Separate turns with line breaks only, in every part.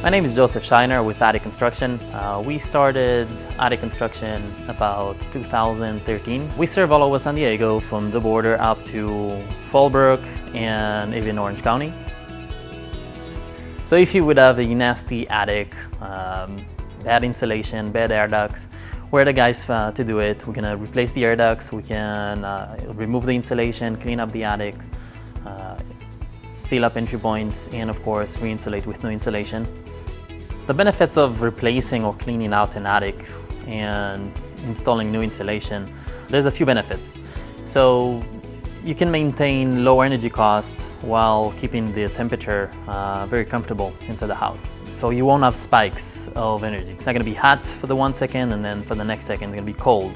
My name is Joseph Scheiner with Attic Construction. We started Attic Construction about 2013. We serve all over San Diego from the border up to Fallbrook and even Orange County. So if you would have a nasty attic, bad insulation, bad air ducts, we're the guys to do it. We're gonna replace the air ducts, we can remove the insulation, clean up the attic, seal up entry points, and of course re-insulate with new insulation. The benefits of replacing or cleaning out an attic and installing new insulation, there's a few benefits. So you can maintain low energy cost while keeping the temperature very comfortable inside the house. So you won't have spikes of energy. It's not going to be hot for the 1 second and then for the next second it's going to be cold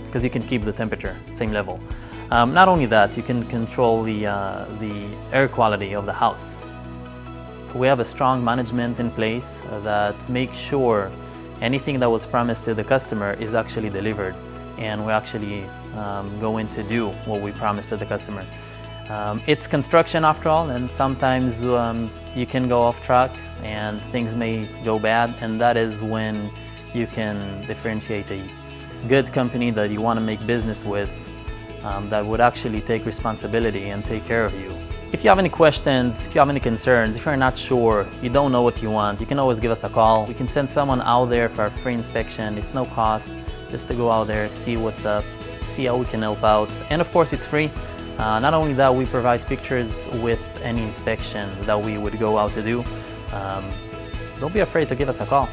because you can keep the temperature same level. Not only that, you can control the air quality of the house. We have a strong management in place that makes sure anything that was promised to the customer is actually delivered, and we're actually going to do what we promised to the customer. It's construction after all, and sometimes you can go off track and things may go bad, and that is when you can differentiate a good company that you want to make business with that would actually take responsibility and take care of you. If you have any questions, if you have any concerns, if you're not sure, you don't know what you want, you can always give us a call. We can send someone out there for a free inspection. It's no cost, just to go out there, see what's up, see how we can help out. And of course, it's free. Not only that, we provide pictures with any inspection that we would go out to do. Don't be afraid to give us a call.